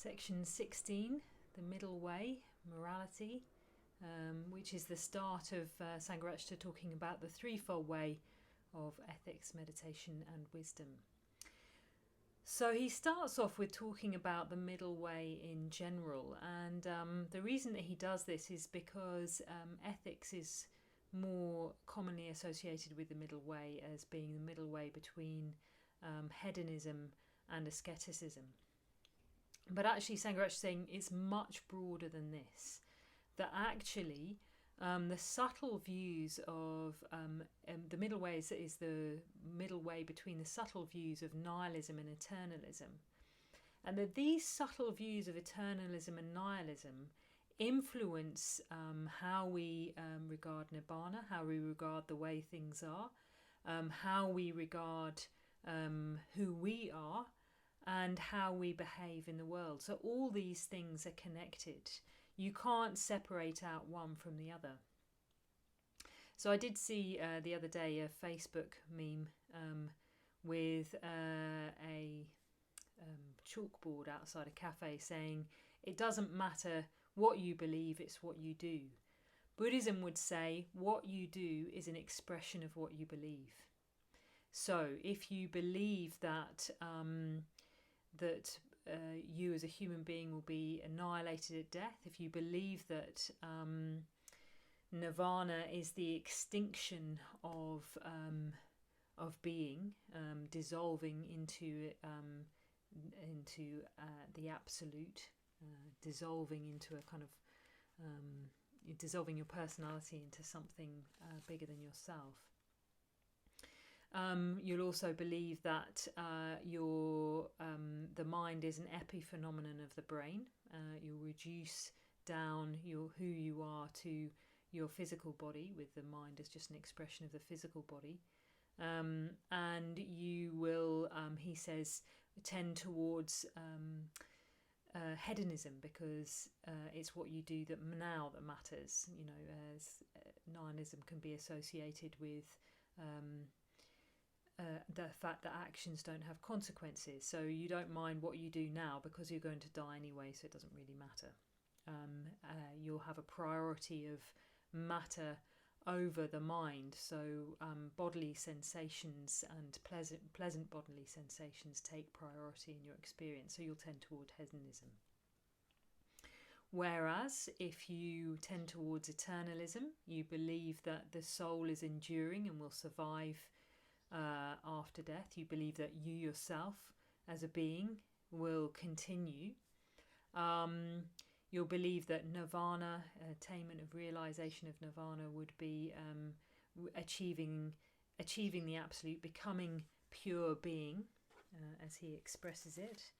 Section 16, the middle way, morality, which is the start of Sangharakshita talking about the threefold way of ethics, meditation and wisdom. So he starts off with talking about the middle way in general, and the reason that he does this is because ethics is more commonly associated with the middle way as being the middle way between hedonism and asceticism. But actually Sangharakshita is saying it's much broader than this, that actually the subtle views of the middle way is the middle way between the subtle views of nihilism and eternalism, and that these subtle views of eternalism and nihilism influence how we regard nibbana, how we regard the way things are, how we regard who we are, and how we behave in the world. So all these things are connected. You can't separate out one from the other. So I did see the other day a Facebook meme with a chalkboard outside a cafe saying, "It doesn't matter what you believe, it's what you do." Buddhism would say what you do is an expression of what you believe. So if you believe that you as a human being will be annihilated at death, if you believe that nirvana is the extinction of being, dissolving into the absolute, dissolving into a kind of dissolving your personality into something bigger than yourself. You'll also believe that the mind is an epiphenomenon of the brain. You'll reduce down who you are to your physical body, with the mind as just an expression of the physical body. And you will, he says, tend towards hedonism, because it's what you do that matters. You know, as nihilism can be associated with the fact that actions don't have consequences. So you don't mind what you do now because you're going to die anyway, so it doesn't really matter. You'll have a priority of matter over the mind. So bodily sensations and pleasant bodily sensations take priority in your experience. So you'll tend toward hedonism. Whereas if you tend towards eternalism, you believe that the soul is enduring and will survive after death. You believe that you yourself as a being will continue. You'll believe that nirvana, attainment of realization of nirvana, would be achieving the absolute, becoming pure being, as he expresses it.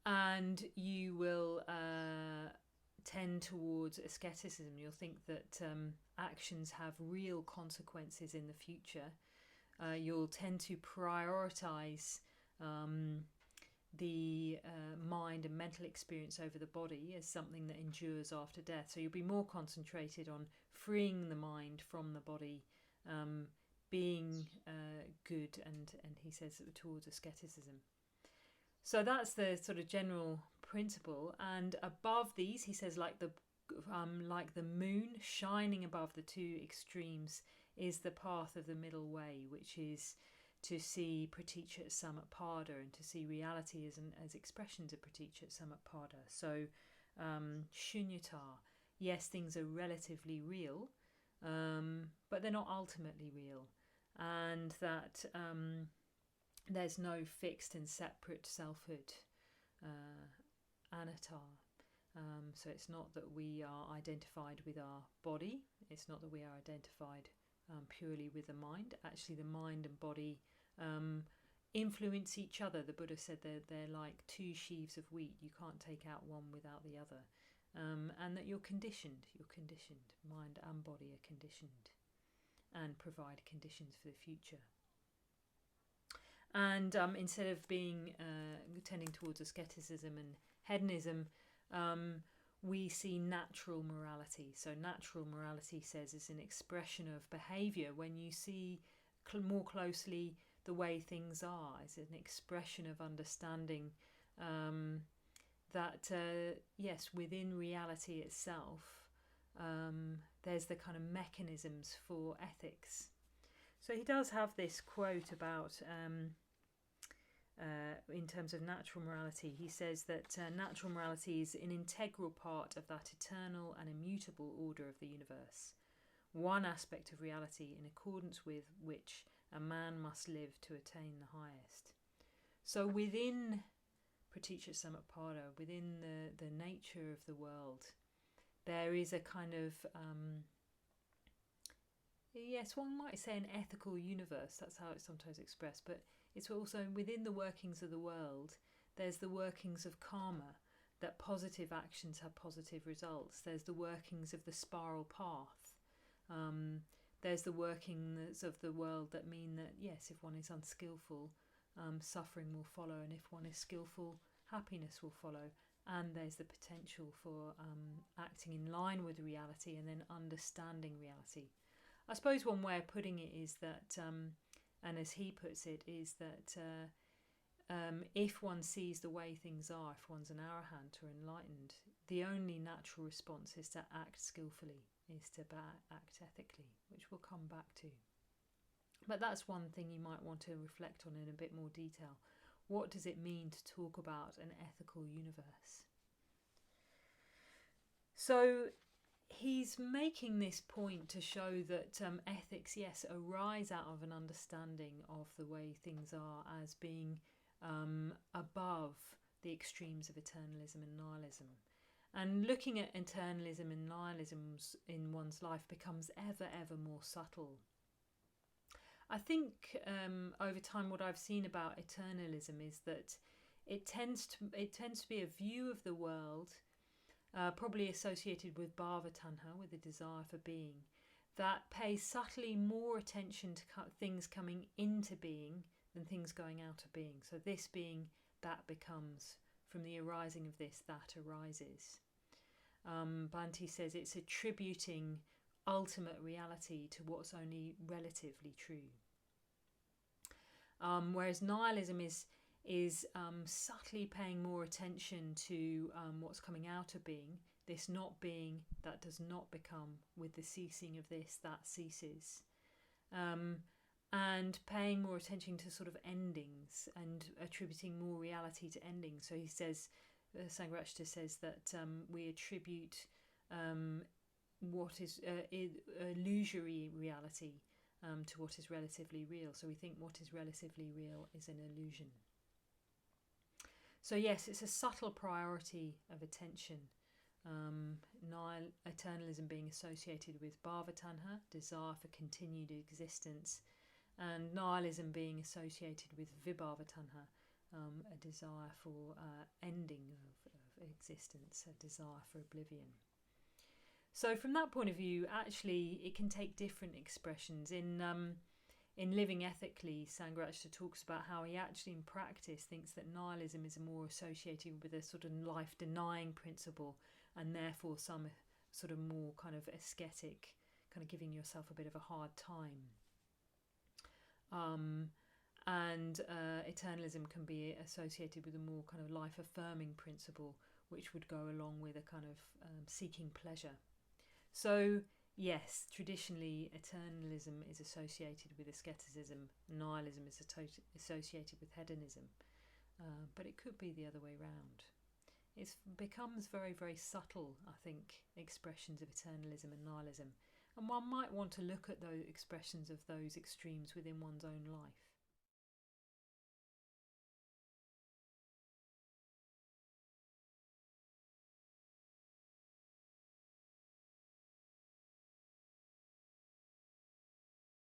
And you will tend towards asceticism. You'll think that actions have real consequences in the future. You'll tend to prioritize the mind and mental experience over the body as something that endures after death. So you'll be more concentrated on freeing the mind from the body, being good, and he says towards asceticism. So that's the sort of general principle. And above these, he says, like the moon shining above the two extremes, is the path of the middle way, which is to see praticca samutpada and to see reality as expressions of praticca samutpada. So shunyata, yes, things are relatively real, but they're not ultimately real, and that there's no fixed and separate selfhood, anatta. So it's not that we are identified with our body. It's not that we are identified purely with the mind. Actually, the mind and body influence each other. The Buddha said they're like two sheaves of wheat. You can't take out one without the other. And that you're conditioned. Mind and body are conditioned and provide conditions for the future. And instead of being tending towards asceticism and hedonism, we see natural morality. So natural morality, says, is an expression of behaviour when you see more closely the way things are, is an expression of understanding that, yes, within reality itself, there's the kind of mechanisms for ethics. So he does have this quote about, in terms of natural morality, he says that natural morality is an integral part of that eternal and immutable order of the universe, one aspect of reality in accordance with which a man must live to attain the highest. So within Praticca Samutpada, within the nature of the world, there is a kind of, yes, one might say an ethical universe, that's how it's sometimes expressed, but it's also within the workings of the world, there's the workings of karma, that positive actions have positive results. There's the workings of the spiral path. There's the workings of the world that mean that, yes, if one is unskillful, suffering will follow, and if one is skillful, happiness will follow. And there's the potential for acting in line with reality and then understanding reality. I suppose one way of putting it is that, and as he puts it, is that if one sees the way things are, if one's an arahant or enlightened, the only natural response is to act skillfully, is to act ethically, which we'll come back to. But that's one thing you might want to reflect on in a bit more detail. What does it mean to talk about an ethical universe? So he's making this point to show that ethics, yes, arise out of an understanding of the way things are as being above the extremes of eternalism and nihilism. And looking at eternalism and nihilism in one's life becomes ever more subtle. I think over time what I've seen about eternalism is that it tends to be a view of the world, probably associated with bhavatanha, with the desire for being, that pays subtly more attention to things coming into being than things going out of being. So this being, that becomes, from the arising of this, that arises. Bhante says it's attributing ultimate reality to what's only relatively true. Whereas nihilism is subtly paying more attention to what's coming out of being, this not being that does not become, with the ceasing of this that ceases, and paying more attention to sort of endings and attributing more reality to endings. So he says, Sangharakshita says that we attribute what is illusory reality to what is relatively real. So we think what is relatively real is an illusion. So yes, it's a subtle priority of attention. Eternalism being associated with bhavatanha, desire for continued existence, and nihilism being associated with vibhavatanha, a desire for ending of existence, a desire for oblivion. So from that point of view, actually, it can take different expressions. In Living Ethically, Sangharakshita talks about how he actually in practice thinks that nihilism is more associated with a sort of life-denying principle, and therefore some sort of more kind of ascetic, kind of giving yourself a bit of a hard time. And eternalism can be associated with a more kind of life-affirming principle, which would go along with a kind of seeking pleasure. So, yes, traditionally, eternalism is associated with asceticism, nihilism is associated with hedonism, but it could be the other way round. It becomes very subtle, I think, expressions of eternalism and nihilism, and one might want to look at those expressions of those extremes within one's own life.